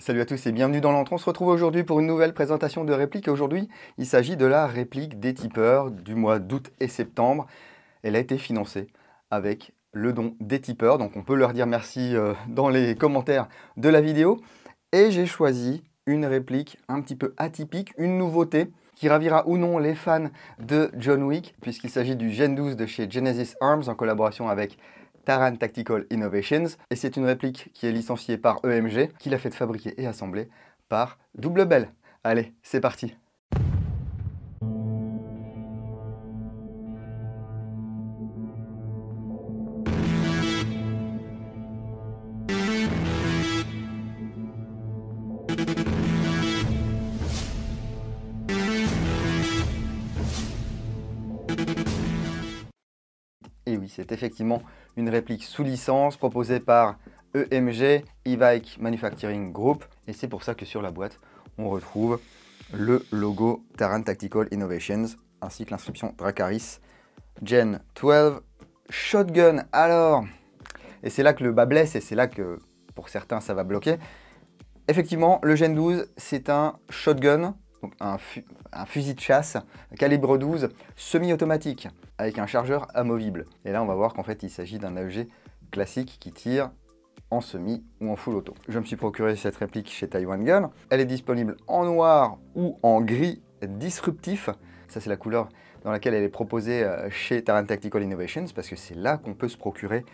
Salut à tous et bienvenue dans l'entrée. On se retrouve aujourd'hui pour une nouvelle présentation de réplique. Aujourd'hui, il s'agit de la réplique des tipeurs du mois d'août et septembre. Elle a été financée avec le don des tipeurs, donc on peut leur dire merci dans les commentaires de la vidéo. Et j'ai choisi une réplique un petit peu atypique, une nouveauté qui ravira ou non les fans de John Wick, puisqu'il s'agit du Gen 12 de chez Genesis Arms en collaboration avec Taran Tactical Innovations, et c'est une réplique qui est licenciée par EMG, qui l'a fait fabriquer et assembler par Double Bell. Allez, c'est parti. Et oui, c'est effectivement une réplique sous licence proposée par EMG, E-Bike Manufacturing Group. Et c'est pour ça que sur la boîte, on retrouve le logo Taran Tactical Innovations, ainsi que l'inscription Dracarys Gen 12 Shotgun. Alors, et c'est là que le bas blesse, et c'est là que pour certains ça va bloquer. Effectivement, le Gen 12, c'est un shotgun, donc un fusil de chasse calibre 12 semi-automatique avec un chargeur amovible. Et là, on va voir qu'en fait, il s'agit d'un AEG classique qui tire en semi ou en full auto. Je me suis procuré cette réplique chez Taiwan Gun. Elle est disponible en noir ou en gris disruptif. Ça, c'est la couleur dans laquelle elle est proposée chez Taran Tactical Innovations, parce que c'est là qu'on peut se procurer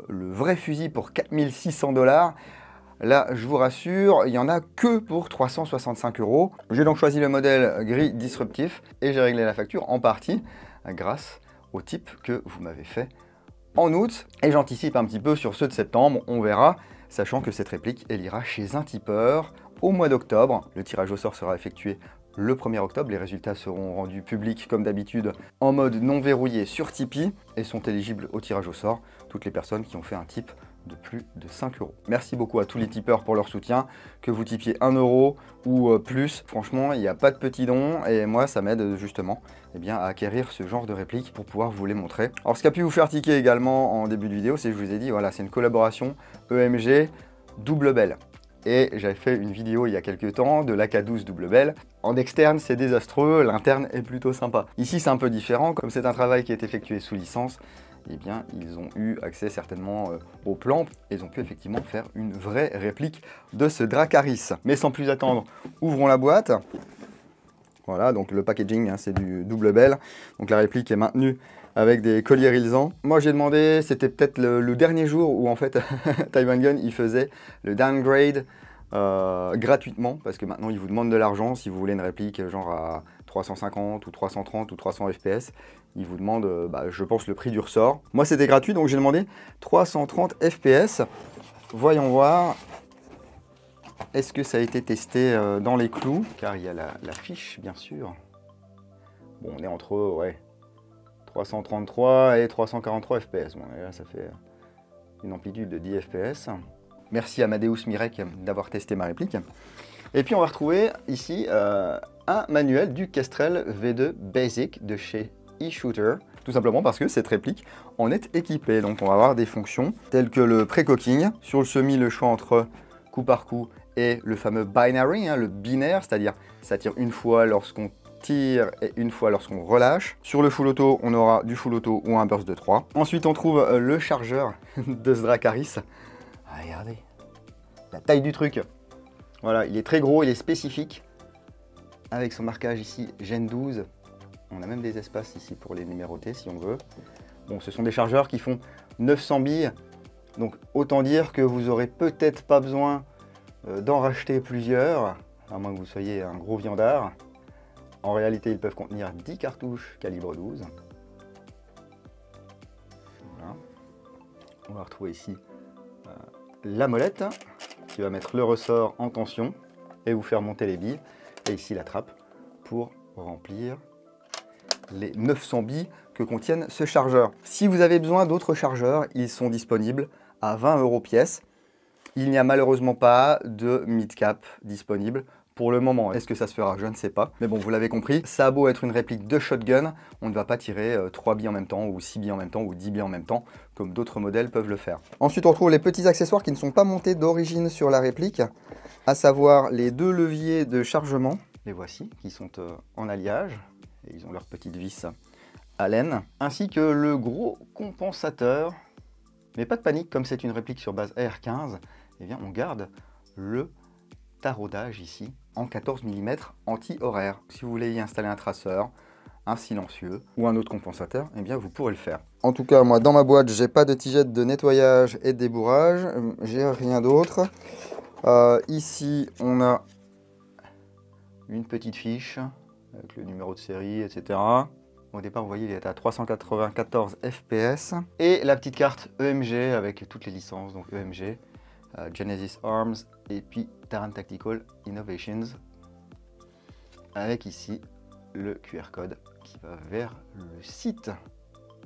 le vrai fusil pour 4600 $. Là, je vous rassure, il n'y en a que pour 365 €. J'ai donc choisi le modèle gris disruptif et j'ai réglé la facture en partie grâce au type que vous m'avez fait en août. Et j'anticipe un petit peu sur ceux de septembre, on verra, sachant que cette réplique, elle ira chez un tipeur au mois d'octobre. Le tirage au sort sera effectué le 1er octobre. Les résultats seront rendus publics comme d'habitude en mode non verrouillé sur Tipeee et sont éligibles au tirage au sort toutes les personnes qui ont fait un tip de plus de 5 €. Merci beaucoup à tous les tipeurs pour leur soutien, que vous tipiez 1 € ou plus. Franchement, il n'y a pas de petits dons et moi, ça m'aide justement à acquérir ce genre de répliques pour pouvoir vous les montrer. Alors, ce qui a pu vous faire tiquer également en début de vidéo, c'est que je vous ai dit, voilà, c'est une collaboration EMG Double Bell. Et j'avais fait une vidéo il y a quelques temps de l'AK12 Double Bell. En externe, c'est désastreux, l'interne est plutôt sympa. Ici, c'est un peu différent, comme c'est un travail qui est effectué sous licence, eh bien, ils ont eu accès certainement au plan et ils ont pu effectivement faire une vraie réplique de ce Dracarys. Mais sans plus attendre, ouvrons la boîte. Voilà, donc le packaging, c'est du Double Bell. Donc la réplique est maintenue avec des colliers réalisants. Moi j'ai demandé, c'était peut-être le dernier jour où en fait Taiwan Gun il faisait le downgrade gratuitement, parce que maintenant ils vous demandent de l'argent si vous voulez une réplique genre à 350 ou 330 ou 300 FPS. Ils vous demandent, je pense, le prix du ressort. Moi c'était gratuit, donc j'ai demandé 330 FPS. Voyons voir. Est-ce que ça a été testé dans les clous? Car il y a la fiche, bien sûr. Bon, on est entre 333 et 343 FPS. Bon, et là, ça fait une amplitude de 10 FPS. Merci à Amadeus Mirek d'avoir testé ma réplique. Et puis, on va retrouver ici un manuel du Kestrel V2 Basic de chez eShooter. Tout simplement parce que cette réplique en est équipée. Donc, on va avoir des fonctions telles que le pré-cocking. Sur le semi, le choix entre coup par coup et le fameux binary, le binaire, c'est-à-dire ça tire une fois lorsqu'on tire et une fois lorsqu'on relâche. Sur le full auto, on aura du full auto ou un burst de 3. Ensuite, on trouve le chargeur de ce Dracarys. Ah, regardez la taille du truc. Voilà, il est très gros, il est spécifique. Avec son marquage ici, Gen 12. On a même des espaces ici pour les numéroter si on veut. Bon, ce sont des chargeurs qui font 900 billes. Donc, autant dire que vous n'aurez peut-être pas besoin d'en racheter plusieurs, à moins que vous soyez un gros viandard. En réalité, ils peuvent contenir 10 cartouches calibre 12. Voilà. On va retrouver ici la molette qui va mettre le ressort en tension et vous faire monter les billes. Et ici la trappe pour remplir les 900 billes que contiennent ce chargeur. Si vous avez besoin d'autres chargeurs, ils sont disponibles à 20 € pièce. Il n'y a malheureusement pas de mid-cap disponible pour le moment. Est-ce que ça se fera? Je ne sais pas. Mais bon, vous l'avez compris, ça a beau être une réplique de shotgun, on ne va pas tirer 3 billes en même temps, ou 6 billes en même temps, ou 10 billes en même temps, comme d'autres modèles peuvent le faire. Ensuite, on retrouve les petits accessoires qui ne sont pas montés d'origine sur la réplique, à savoir les 2 leviers de chargement. Les voici, qui sont en alliage, et ils ont leur petite vis Allen, ainsi que le gros compensateur. Mais pas de panique, comme c'est une réplique sur base AR15, eh bien on garde le taraudage ici en 14 mm anti-horaire. Si vous voulez y installer un traceur, un silencieux ou un autre compensateur, eh bien vous pourrez le faire. En tout cas, moi dans ma boîte, j'ai pas de tigette de nettoyage et de débourrage, j'ai rien d'autre. Ici, on a une petite fiche avec le numéro de série, etc. Au départ, vous voyez, il est à 394 fps. Et la petite carte EMG avec toutes les licences, donc EMG, Genesis Arms et puis Taran Tactical Innovations. Avec ici le QR code qui va vers le site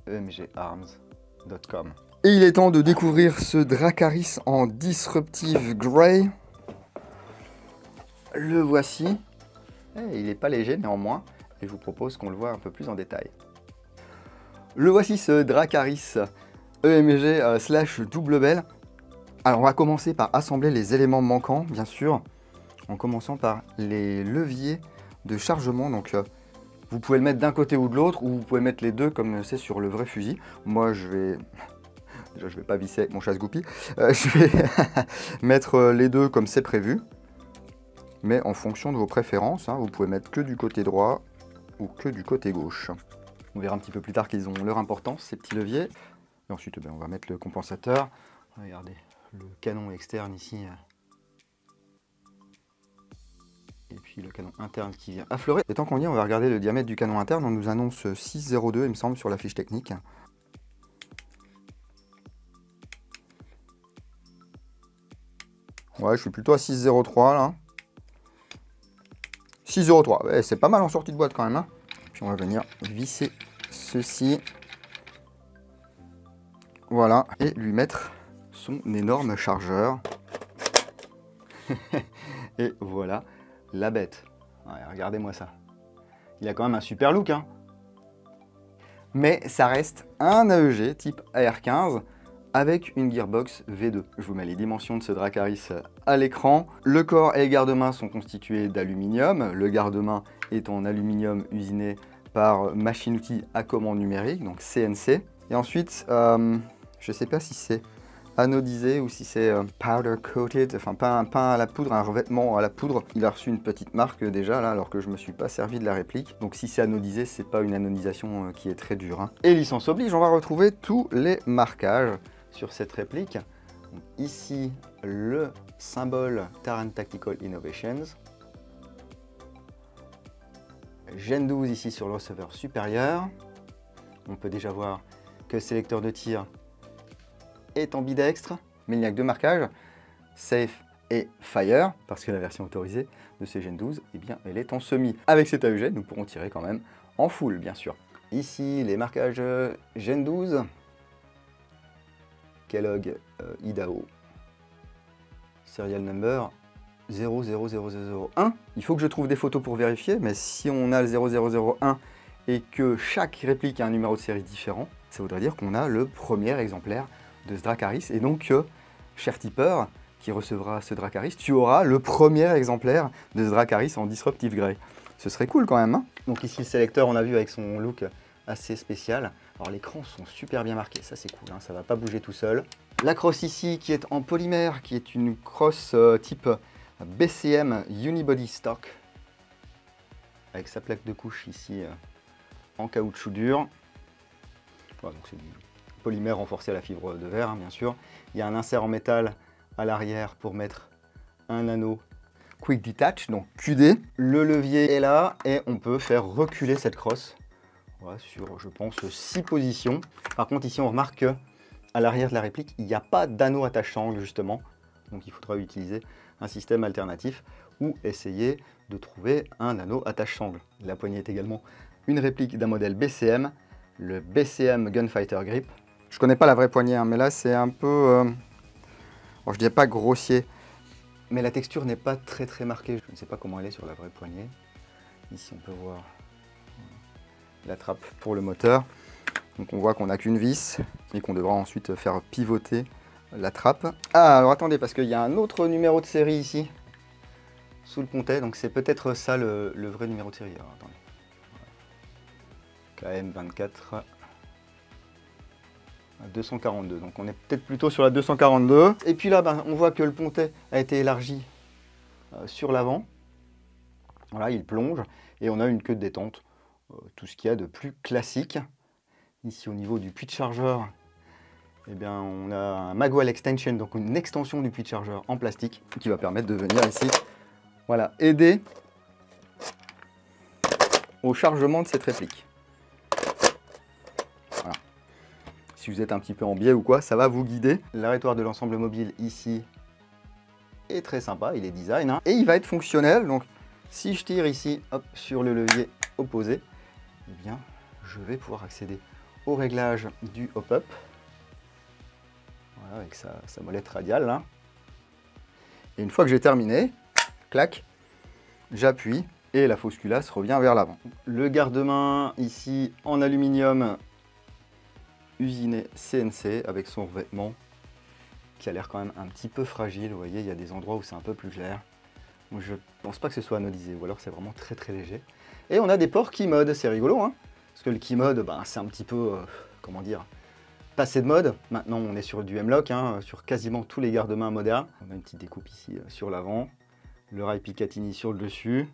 emgarms.com. Et il est temps de découvrir ce Dracarys en Disruptive Grey. Le voici. Il n'est pas léger néanmoins. Et je vous propose qu'on le voit un peu plus en détail. Le voici, ce Dracarys EMG / double belle. Alors on va commencer par assembler les éléments manquants, bien sûr, en commençant par les leviers de chargement. Donc vous pouvez le mettre d'un côté ou de l'autre, ou vous pouvez mettre les deux comme c'est sur le vrai fusil. Moi je vais... Déjà je vais pas visser avec mon chasse-goupille. Je vais mettre les deux comme c'est prévu. Mais en fonction de vos préférences, hein, vous pouvez mettre que du côté droit ou que du côté gauche. On verra un petit peu plus tard qu'ils ont leur importance, ces petits leviers. Et ensuite, on va mettre le compensateur. Regardez, le canon externe ici. Et puis le canon interne qui vient affleurer. Et tant qu'on y est, on va regarder le diamètre du canon interne. On nous annonce 6,02, il me semble, sur la fiche technique. Ouais, je suis plutôt à 6,03 là. 6,03, ouais, c'est pas mal en sortie de boîte quand même. Hein. Puis on va venir visser ceci. Voilà, et lui mettre son énorme chargeur. Et voilà la bête. Ouais, regardez-moi ça. Il a quand même un super look. Hein. Mais ça reste un AEG type AR15 avec une gearbox V2. Je vous mets les dimensions de ce Dracarys à l'écran. Le corps et les garde-mains sont constitués d'aluminium. Le garde-main est en aluminium usiné par machine-outil à commande numérique, donc CNC. Et ensuite, je ne sais pas si c'est anodisé ou si c'est powder coated, enfin peint à la poudre, un revêtement à la poudre. Il a reçu une petite marque déjà là, alors que je ne me suis pas servi de la réplique. Donc si c'est anodisé, c'est pas une anodisation qui est très dure. Hein. Et licence oblige, on va retrouver tous les marquages sur cette réplique. Donc, ici, le symbole Taran Tactical Innovations. Gen 12 ici sur le receveur supérieur. On peut déjà voir que le sélecteur de tir est ambidextre, mais il n'y a que 2 marquages, Safe et Fire, parce que la version autorisée de ce Gen 12, eh bien, elle est en semi. Avec cet AEG, nous pourrons tirer quand même en full, bien sûr. Ici, les marquages Gen 12. Kellogg Idaho, serial number 00001. Il faut que je trouve des photos pour vérifier, mais si on a le 0001 et que chaque réplique a un numéro de série différent, ça voudrait dire qu'on a le premier exemplaire de ce Dracarys. Et donc, cher tipeur qui recevra ce Dracarys, tu auras le premier exemplaire de ce Dracarys en Disruptive Grey. Ce serait cool quand même. Hein. Donc ici, le sélecteur, on a vu avec son look assez spécial. Alors les crans sont super bien marqués, ça c'est cool, hein, ça va pas bouger tout seul. La crosse ici qui est en polymère, qui est une crosse type BCM Unibody Stock, avec sa plaque de couche ici en caoutchouc dur. Voilà, donc c'est du polymère renforcé à la fibre de verre, hein, bien sûr. Il y a un insert en métal à l'arrière pour mettre un anneau Quick Detach, donc QD. Le levier est là et on peut faire reculer cette crosse. Voilà, sur, je pense, 6 positions. Par contre, ici, on remarque qu'à l'arrière de la réplique, il n'y a pas d'anneau attache-sangle, justement. Donc, il faudra utiliser un système alternatif ou essayer de trouver un anneau attache-sangle. La poignée est également une réplique d'un modèle BCM, le BCM Gunfighter Grip. Je connais pas la vraie poignée, hein, mais là, c'est un peu... alors, je dirais pas grossier. mais la texture n'est pas très marquée. Je ne sais pas comment elle est sur la vraie poignée. Ici, on peut voir la trappe pour le moteur. Donc on voit qu'on n'a qu'une vis et qu'on devra ensuite faire pivoter la trappe. Ah, alors attendez, parce qu'il y a un autre numéro de série ici, sous le pontet. Donc c'est peut-être ça le vrai numéro de série. Alors attendez. KM24 242. Donc on est peut-être plutôt sur la 242. Et puis là, on voit que le pontet a été élargi sur l'avant. Voilà, il plonge et on a une queue de détente. Tout ce qu'il y a de plus classique. Ici au niveau du puits de chargeur, eh bien, on a un Magwell Extension, donc une extension du puits de chargeur en plastique qui va permettre de venir ici, voilà, aider au chargement de cette réplique. Voilà. Si vous êtes un petit peu en biais ou quoi, ça va vous guider. L'arrêtoir de l'ensemble mobile ici est très sympa, il est design, hein, et il va être fonctionnel. Donc si je tire ici, hop, sur le levier opposé, eh bien, je vais pouvoir accéder au réglage du hop-up, voilà, avec sa molette radiale là. Et une fois que j'ai terminé, clac, j'appuie et la fausse culasse revient vers l'avant. Le garde-main ici en aluminium usiné CNC avec son revêtement qui a l'air quand même un petit peu fragile. Vous voyez, il y a des endroits où c'est un peu plus clair. Donc, je pense pas que ce soit anodisé, ou alors c'est vraiment très léger. Et on a des ports Keymode, c'est rigolo, hein. Parce que le Keymode, c'est un petit peu, comment dire, passé de mode. Maintenant, on est sur du M-Lock, hein, sur quasiment tous les garde-mains modernes. On a une petite découpe ici sur l'avant, le rail Picatinny sur le dessus,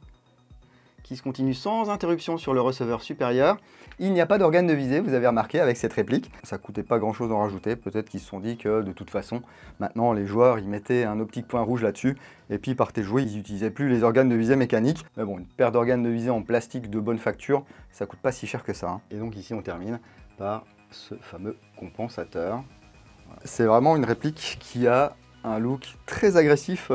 qui se continue sans interruption sur le receveur supérieur. Il n'y a pas d'organe de visée, vous avez remarqué, avec cette réplique. Ça coûtait pas grand-chose d'en rajouter. Peut-être qu'ils se sont dit que, de toute façon, maintenant, les joueurs, ils mettaient un optique point rouge là-dessus, et puis, ils partaient jouer, ils n'utilisaient plus les organes de visée mécaniques. Mais bon, une paire d'organes de visée en plastique de bonne facture, ça coûte pas si cher que ça, hein. Et donc, ici, on termine par ce fameux compensateur. Voilà. C'est vraiment une réplique qui a un look très agressif,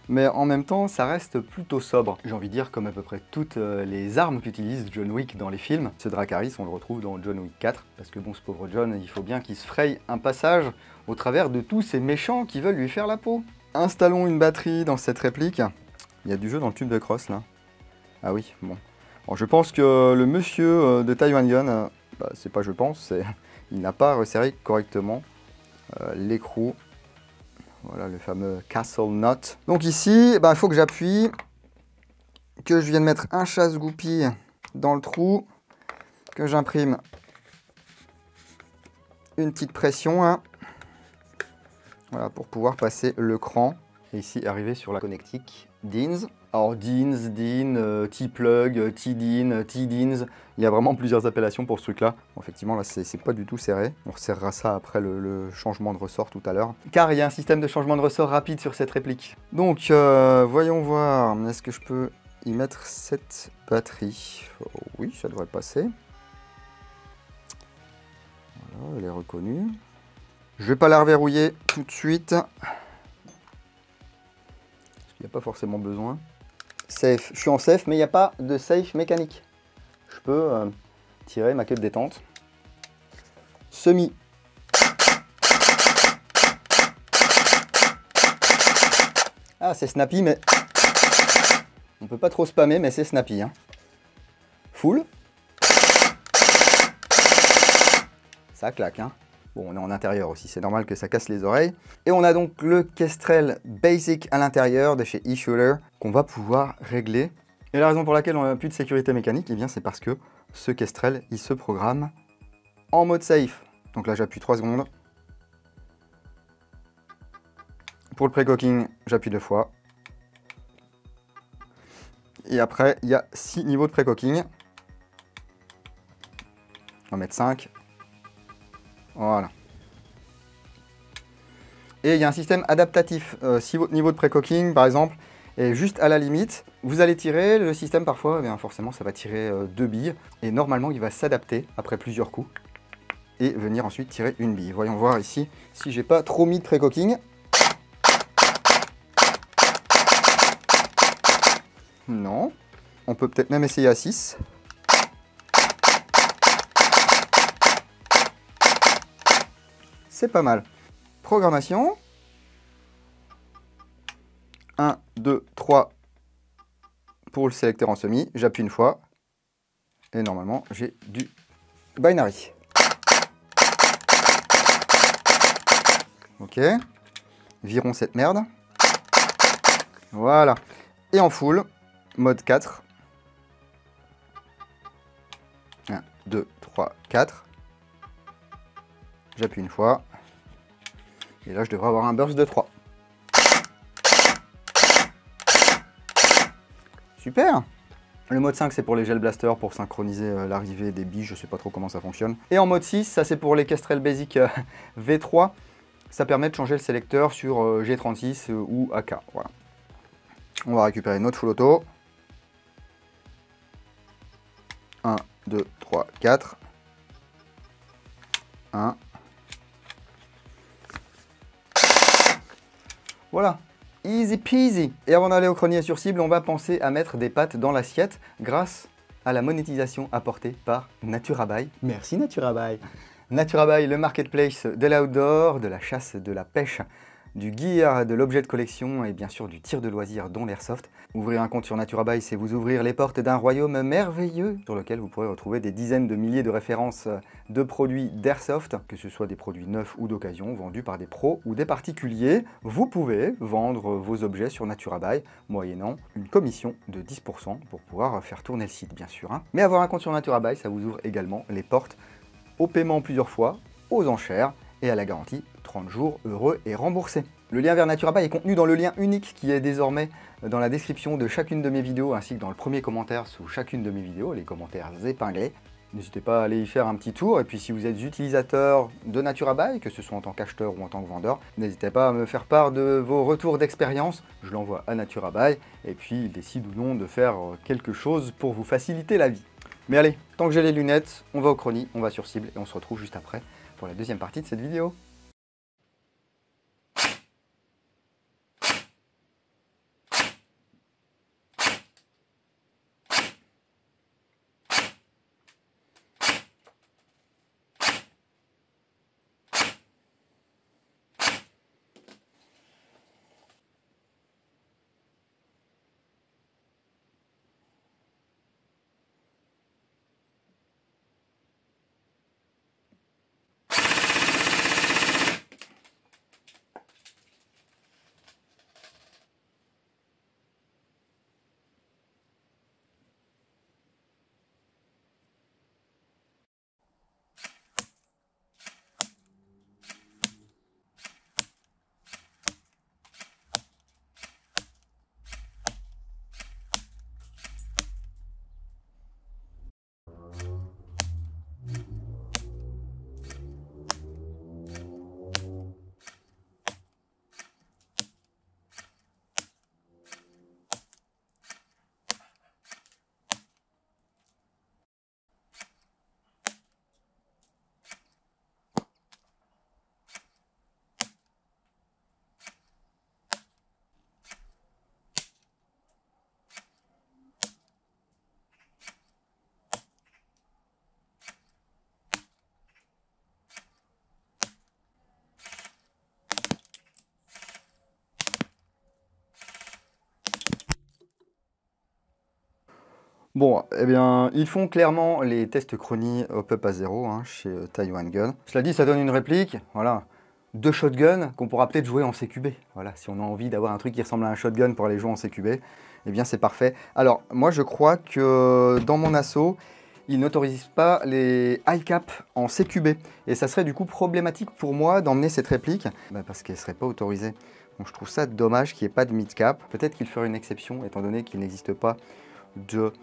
mais en même temps, ça reste plutôt sobre. J'ai envie de dire, comme à peu près toutes les armes qu'utilise John Wick dans les films. Ce Dracarys, on le retrouve dans John Wick 4, parce que bon, ce pauvre John, il faut bien qu'il se fraye un passage au travers de tous ces méchants qui veulent lui faire la peau. Installons une batterie dans cette réplique. Il y a du jeu dans le tube de crosse, là. Ah oui, bon. Alors, je pense que le monsieur de Taiwan Gun, c'est pas je pense, c'est il n'a pas resserré correctement l'écrou. Voilà le fameux Castle Knot. Donc ici, il faut que j'appuie, que je vienne mettre un chasse-goupille dans le trou, que j'imprime une petite pression, hein. Voilà, pour pouvoir passer le cran. Et ici, arriver sur la connectique DINS. Alors DINS, DIN, T-Plug, T-DIN, T-DINS, il y a vraiment plusieurs appellations pour ce truc-là. Bon, effectivement, là, c'est pas du tout serré. On resserrera ça après le changement de ressort tout à l'heure. Car il y a un système de changement de ressort rapide sur cette réplique. Donc, voyons voir. Est-ce que je peux y mettre cette batterie? Oh, oui, ça devrait passer. Voilà, elle est reconnue. Je vais pas la reverrouiller tout de suite. Parce qu'il n'y a pas forcément besoin. Safe. Je suis en safe, mais il n'y a pas de safe mécanique. Je peux tirer ma queue de détente. Semi. Ah, c'est snappy, mais on peut pas trop spammer, mais c'est snappy, hein. Full. Ça claque, hein. Bon, on est en intérieur aussi, c'est normal que ça casse les oreilles. Et on a donc le Kestrel Basic à l'intérieur de chez eShooter qu'on va pouvoir régler. Et la raison pour laquelle on n'a plus de sécurité mécanique, eh bien c'est parce que ce Kestrel, il se programme en mode safe. Donc là, j'appuie 3 secondes. Pour le pré-cocking, j'appuie 2 fois. Et après, il y a 6 niveaux de pré-cocking. On va mettre 5. Voilà. Et il y a un système adaptatif. Si votre niveau de pré-cocking, par exemple, est juste à la limite, vous allez tirer, le système parfois, bien forcément, ça va tirer 2 billes. Et normalement, il va s'adapter après plusieurs coups et venir ensuite tirer une bille. Voyons voir ici si j'ai pas trop mis de pré-cocking. Non. On peut peut-être même essayer à 6. C'est pas mal. Programmation. 1, 2, 3 pour le sélecteur en semi. J'appuie une fois. Et normalement, j'ai du binary. Ok. Virons cette merde. Voilà. Et en full, mode 4. 1, 2, 3, 4. J'appuie une fois. Et là, je devrais avoir un burst de 3. Super! Le mode 5, c'est pour les gel blasters, pour synchroniser l'arrivée des billes. Je sais pas trop comment ça fonctionne. Et en mode 6, ça c'est pour les Kestrel Basic V3. Ça permet de changer le sélecteur sur G36 ou AK. Voilà. On va récupérer notre full auto. 1, 2, 3, 4. 1. Voilà. Easy peasy. Et avant d'aller au cronier sur cible, on va penser à mettre des pâtes dans l'assiette grâce à la monétisation apportée par NaturaBuy. Merci NaturaBuy. NaturaBuy, le marketplace de l'outdoor, de la chasse, de la pêche, du gear, de l'objet de collection et bien sûr du tir de loisir dont l'airsoft. Ouvrir un compte sur NaturaBuy, c'est vous ouvrir les portes d'un royaume merveilleux sur lequel vous pourrez retrouver des dizaines de milliers de références de produits d'airsoft, que ce soit des produits neufs ou d'occasion, vendus par des pros ou des particuliers. Vous pouvez vendre vos objets sur NaturaBuy, moyennant une commission de 10% pour pouvoir faire tourner le site, bien sûr. Mais avoir un compte sur NaturaBuy, ça vous ouvre également les portes au paiement plusieurs fois, aux enchères et à la garantie 30 jours heureux et remboursés. Le lien vers NaturaBuy est contenu dans le lien unique qui est désormais dans la description de chacune de mes vidéos ainsi que dans le premier commentaire sous chacune de mes vidéos, les commentaires épinglés. N'hésitez pas à aller y faire un petit tour et puis si vous êtes utilisateur de NaturaBuy, que ce soit en tant qu'acheteur ou en tant que vendeur, n'hésitez pas à me faire part de vos retours d'expérience. Je l'envoie à NaturaBuy et puis il décide ou non de faire quelque chose pour vous faciliter la vie. Mais allez, tant que j'ai les lunettes, on va au chrony, on va sur cible et on se retrouve juste après pour la deuxième partie de cette vidéo. Bon, eh bien, ils font clairement les tests chrony hop-up à 0 chez Taiwan Gun. Cela dit, ça donne une réplique, voilà, de shotgun qu'on pourra peut-être jouer en CQB. Voilà, si on a envie d'avoir un truc qui ressemble à un shotgun pour aller jouer en CQB, eh bien c'est parfait. Alors, moi je crois que dans mon assaut, ils n'autorisent pas les high cap en CQB. Et ça serait du coup problématique pour moi d'emmener cette réplique, parce qu'elle ne serait pas autorisée. Donc je trouve ça dommage qu'il n'y ait pas de mid cap. Peut-être qu'il ferait une exception, étant donné qu'il n'existe pas de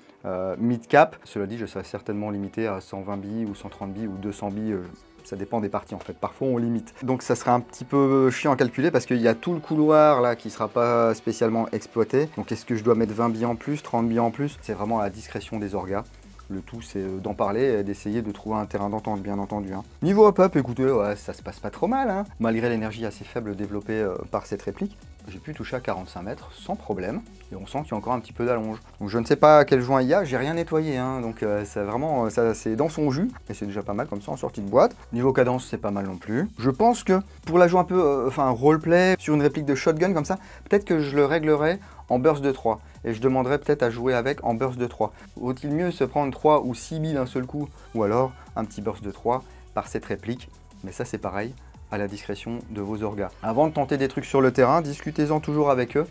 mid cap. Cela dit, je serais certainement limité à 120 billes ou 130 billes ou 200 billes. Ça dépend des parties en fait, parfois on limite. Donc ça serait un petit peu chiant à calculer parce qu'il y a tout le couloir là qui ne sera pas spécialement exploité. Donc est-ce que je dois mettre 20 billes en plus, 30 billes en plus? C'est vraiment à la discrétion des orgas. Le tout c'est d'en parler et d'essayer de trouver un terrain d'entente bien entendu. Niveau hop-up, écoutez, ouais, ça se passe pas trop mal. Malgré l'énergie assez faible développée par cette réplique. J'ai pu toucher à 45 mètres sans problème et on sent qu'il y a encore un petit peu d'allonge. Donc je ne sais pas quel joint il y a, j'ai rien nettoyé donc c'est vraiment, c'est dans son jus et c'est déjà pas mal comme ça en sortie de boîte. Niveau cadence c'est pas mal non plus. Je pense que pour la jouer un peu, roleplay sur une réplique de shotgun comme ça, peut-être que je le réglerai en burst de 3. Et je demanderais peut-être à jouer avec en burst de 3. Vaut-il mieux se prendre 3 ou 6 billes d'un seul coup, ou alors un petit burst de 3 par cette réplique? Mais ça c'est pareil, à la discrétion de vos orgas. Avant de tenter des trucs sur le terrain, discutez-en toujours avec eux.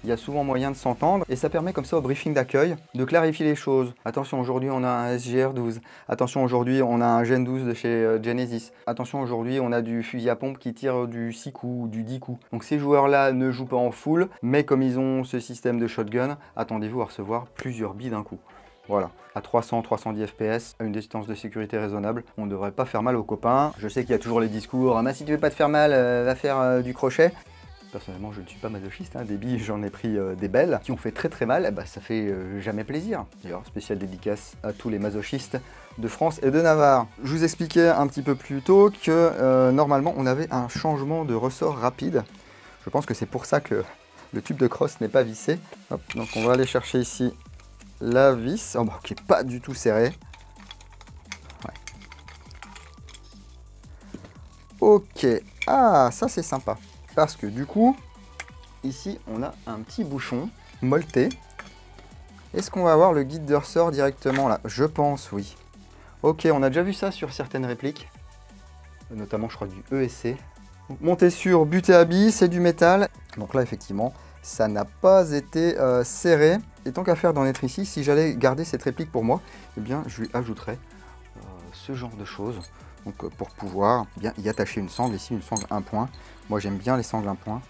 Il y a souvent moyen de s'entendre et ça permet comme ça au briefing d'accueil de clarifier les choses. Attention, aujourd'hui on a un SGR12. Attention, aujourd'hui on a un Gen 12 de chez Genesis. Attention, aujourd'hui on a du fusil à pompe qui tire du 6 coups ou du 10 coups. Donc ces joueurs-là ne jouent pas en full, mais comme ils ont ce système de shotgun, attendez-vous à recevoir plusieurs billes d'un coup. Voilà, à 300-310 fps, à une distance de sécurité raisonnable, on ne devrait pas faire mal aux copains. Je sais qu'il y a toujours les discours, ah, si tu veux pas te faire mal, va faire du crochet. Personnellement, je ne suis pas masochiste, hein. Des billes, j'en ai pris des belles qui ont fait très mal, eh ben, ça fait jamais plaisir. D'ailleurs, spéciale dédicace à tous les masochistes de France et de Navarre. Je vous expliquais un petit peu plus tôt que normalement, on avait un changement de ressort rapide. Je pense que c'est pour ça que le tube de crosse n'est pas vissé. Hop, donc on va aller chercher ici la vis, oh, bah, qui n'est pas du tout serrée. Ouais. Ok, ah, ça c'est sympa. Parce que du coup, ici, on a un petit bouchon molleté. Est-ce qu'on va avoir le guide de ressort directement là? Je pense, oui. Ok, on a déjà vu ça sur certaines répliques. Notamment, je crois, du ESC. Monter sur but et habit, c'est du métal. Donc là, effectivement, ça n'a pas été serré. Et tant qu'à faire d'en être ici, si j'allais garder cette réplique pour moi, eh bien, je lui ajouterais ce genre de choses. Donc pour pouvoir bien y attacher une sangle, ici une sangle 1 point. Moi j'aime bien les sangles 1 point.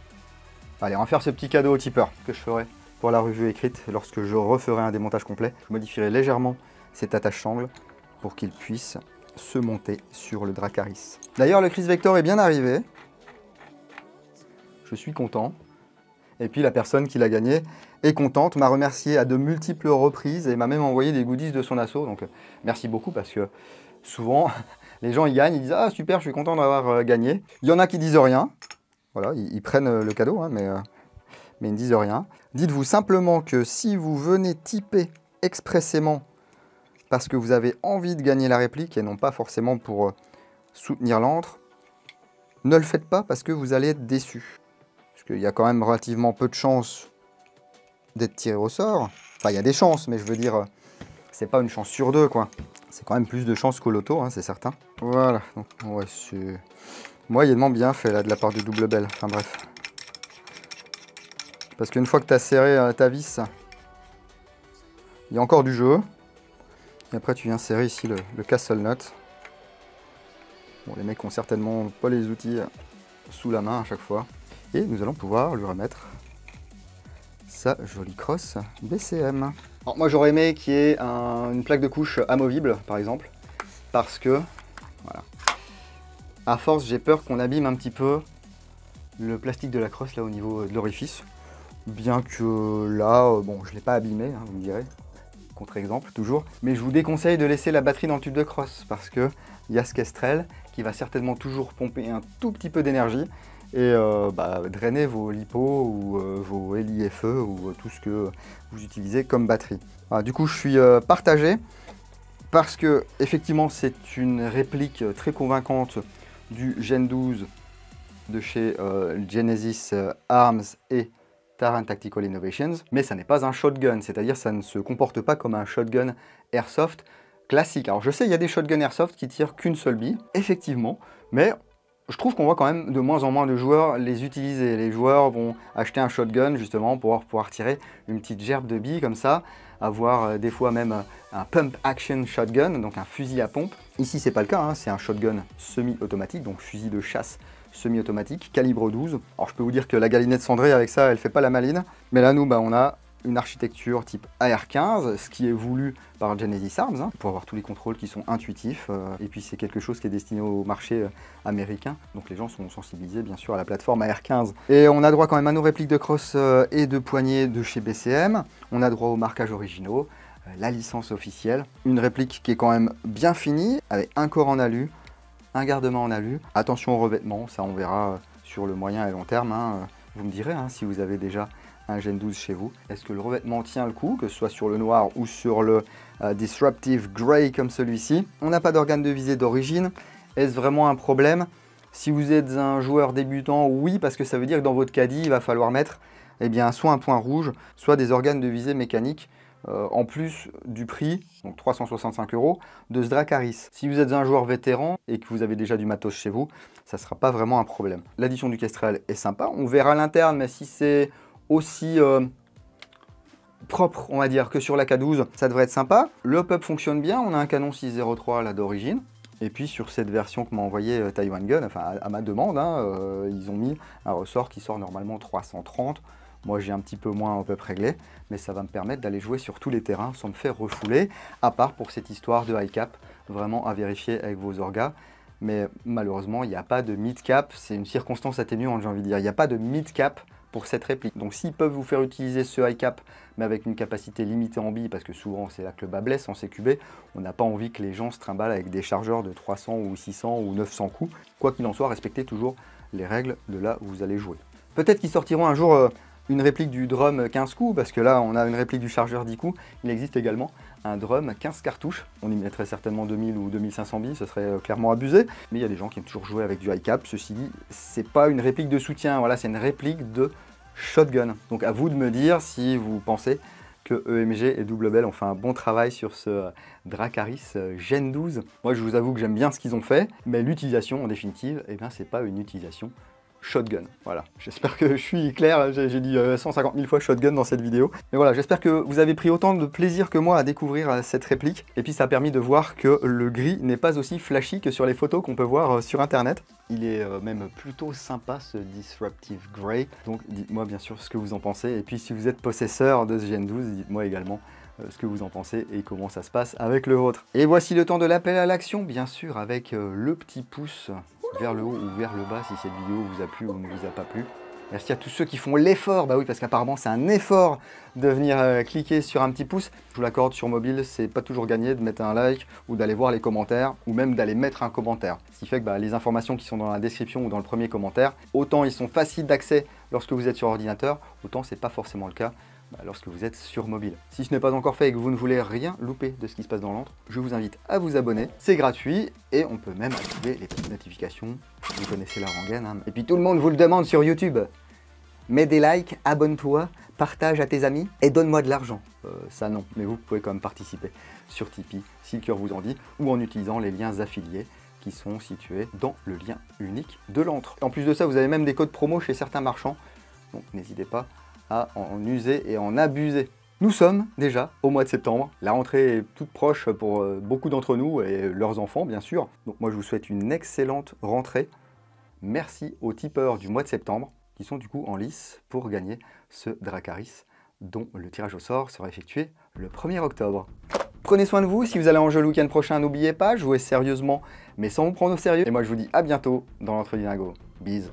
Allez, on va faire ce petit cadeau au tipeur que je ferai pour la revue écrite lorsque je referai un démontage complet. Je modifierai légèrement cet attache sangle pour qu'il puisse se monter sur le Dracarys. D'ailleurs le Chris Vector est bien arrivé. Je suis content. Et puis la personne qui l'a gagné est contente, m'a remercié à de multiples reprises et m'a même envoyé des goodies de son assaut. Donc merci beaucoup parce que souvent... Les gens, ils gagnent, ils disent « Ah, super, je suis content d'avoir gagné ». Il y en a qui disent rien. Voilà, ils prennent le cadeau, hein, mais ils ne disent rien. Dites-vous simplement que si vous venez typer expressément parce que vous avez envie de gagner la réplique et non pas forcément pour soutenir l'antre, ne le faites pas parce que vous allez être déçu. Parce qu'il y a quand même relativement peu de chances d'être tiré au sort. Enfin, il y a des chances, mais je veux dire, c'est pas une chance sur deux, quoi. C'est quand même plus de chance qu'au loto, hein, c'est certain. Voilà, donc ouais, c'est moyennement bien fait là de la part de Double Bell. Enfin bref. Parce qu'une fois que tu as serré ta vis, il y a encore du jeu. Et après tu viens serrer ici le castle nut. Bon, les mecs ont certainement pas les outils sous la main à chaque fois. Et nous allons pouvoir lui remettre sa jolie crosse BCM. Alors, moi j'aurais aimé qu'il y ait une plaque de couche amovible par exemple, parce que voilà, à force j'ai peur qu'on abîme un petit peu le plastique de la crosse là au niveau de l'orifice, bien que là, bon je ne l'ai pas abîmé, hein, vous me direz, contre-exemple toujours, mais je vous déconseille de laisser la batterie dans le tube de crosse, parce que il y a ce Kestrel qui va certainement toujours pomper un tout petit peu d'énergie, et drainer vos LiPo ou vos LiFe ou tout ce que vous utilisez comme batterie. Voilà, du coup, je suis partagé parce que effectivement, c'est une réplique très convaincante du Gen 12 de chez Genesis Arms et Taran Tactical Innovations, mais ça n'est pas un shotgun, c'est-à-dire ça ne se comporte pas comme un shotgun airsoft classique. Alors je sais, il y a des shotguns airsoft qui tirent qu'une seule bille, effectivement, mais je trouve qu'on voit quand même de moins en moins de joueurs les utiliser. Les joueurs vont acheter un shotgun justement pour pouvoir tirer une petite gerbe de billes comme ça, avoir des fois même un pump action shotgun, donc un fusil à pompe. Ici c'est pas le cas, hein, c'est un shotgun semi-automatique, donc fusil de chasse semi-automatique, calibre 12. Alors je peux vous dire que la galinette cendrée avec ça, elle fait pas la maline, mais là nous on a une architecture type AR-15, ce qui est voulu par Genesis Arms, hein, pour avoir tous les contrôles qui sont intuitifs, et puis c'est quelque chose qui est destiné au marché américain, donc les gens sont sensibilisés bien sûr à la plateforme AR-15. Et on a droit quand même à nos répliques de crosse et de poignées de chez BCM, on a droit aux marquages originaux, la licence officielle, une réplique qui est quand même bien finie, avec un corps en alu, un gardement en alu, attention au revêtement, ça on verra sur le moyen et long terme, hein. Vous me direz hein, si vous avez déjà un Gen 12 chez vous. Est-ce que le revêtement tient le coup, que ce soit sur le noir ou sur le Disruptive Grey comme celui-ci? On n'a pas d'organe de visée d'origine. Est-ce vraiment un problème? Si vous êtes un joueur débutant, oui, parce que ça veut dire que dans votre caddie, il va falloir mettre eh bien, soit un point rouge, soit des organes de visée mécanique, en plus du prix, donc 365 €, de ce Dracarys. Si vous êtes un joueur vétéran et que vous avez déjà du matos chez vous, ça ne sera pas vraiment un problème. L'addition du Kestrel est sympa, on verra à l'interne, mais si c'est aussi propre, on va dire, que sur la K12, ça devrait être sympa. Le hop-up fonctionne bien, on a un canon 6.03 là d'origine. Et puis sur cette version que m'a envoyé Taiwan Gun, enfin à ma demande, ils ont mis un ressort qui sort normalement 330. Moi j'ai un petit peu moins hop-up réglé, mais ça va me permettre d'aller jouer sur tous les terrains sans me faire refouler, à part pour cette histoire de high cap, vraiment à vérifier avec vos orgas. Mais malheureusement, il n'y a pas de mid cap, c'est une circonstance atténuante, j'ai envie de dire. Il n'y a pas de mid cap pour cette réplique. Donc s'ils peuvent vous faire utiliser ce high cap, mais avec une capacité limitée en billes, parce que souvent c'est là que le bas blesse en CQB, on n'a pas envie que les gens se trimballent avec des chargeurs de 300 ou 600 ou 900 coups. Quoi qu'il en soit, respectez toujours les règles de là où vous allez jouer. Peut-être qu'ils sortiront un jour une réplique du drum 15 coups, parce que là on a une réplique du chargeur 10 coups. Il existe également un drum 15 cartouches. On y mettrait certainement 2000 ou 2500 billes, ce serait clairement abusé. Mais il y a des gens qui aiment toujours jouer avec du high cap. Ceci dit, c'est pas une réplique de soutien, voilà, c'est une réplique de shotgun. Donc à vous de me dire si vous pensez que EMG et Double Bell ont fait un bon travail sur ce Dracarys Gen 12. Moi je vous avoue que j'aime bien ce qu'ils ont fait, mais l'utilisation en définitive, eh bien c'est pas une utilisation shotgun. Voilà, j'espère que je suis clair, j'ai dit 150 000 fois shotgun dans cette vidéo. Mais voilà, j'espère que vous avez pris autant de plaisir que moi à découvrir cette réplique. Et puis ça a permis de voir que le gris n'est pas aussi flashy que sur les photos qu'on peut voir sur internet. Il est même plutôt sympa ce Disruptive Grey. Donc dites-moi bien sûr ce que vous en pensez. Et puis si vous êtes possesseur de ce Gen 12, dites-moi également ce que vous en pensez et comment ça se passe avec le vôtre. Et voici le temps de l'appel à l'action, bien sûr, avec le petit pouce vers le haut ou vers le bas si cette vidéo vous a plu ou ne vous a pas plu. Merci à tous ceux qui font l'effort, bah oui, parce qu'apparemment c'est un effort de venir cliquer sur un petit pouce. Je vous l'accorde, sur mobile, c'est pas toujours gagné de mettre un like ou d'aller voir les commentaires ou même d'aller mettre un commentaire. Ce qui fait que les informations qui sont dans la description ou dans le premier commentaire, autant ils sont faciles d'accès lorsque vous êtes sur ordinateur, autant c'est pas forcément le cas lorsque vous êtes sur mobile. Si ce n'est pas encore fait et que vous ne voulez rien louper de ce qui se passe dans l'antre, je vous invite à vous abonner. C'est gratuit et on peut même activer les petites notifications. Vous connaissez la rengaine, hein. Et puis tout le monde vous le demande sur YouTube. Mets des likes, abonne-toi, partage à tes amis et donne-moi de l'argent. Ça non, mais vous pouvez quand même participer sur Tipeee si le cœur vous en dit ou en utilisant les liens affiliés qui sont situés dans le lien unique de l'antre. En plus de ça, vous avez même des codes promo chez certains marchands, donc n'hésitez pas à en user et en abuser. Nous sommes déjà au mois de septembre, la rentrée est toute proche pour beaucoup d'entre nous et leurs enfants bien sûr. Donc moi je vous souhaite une excellente rentrée. Merci aux tipeurs du mois de septembre qui sont du coup en lice pour gagner ce Dracarys dont le tirage au sort sera effectué le 1er octobre. Prenez soin de vous, si vous allez en jeu le week-end prochain, n'oubliez pas, jouez sérieusement mais sans vous prendre au sérieux. Et moi je vous dis à bientôt dans l'Entre Dinago. Bise.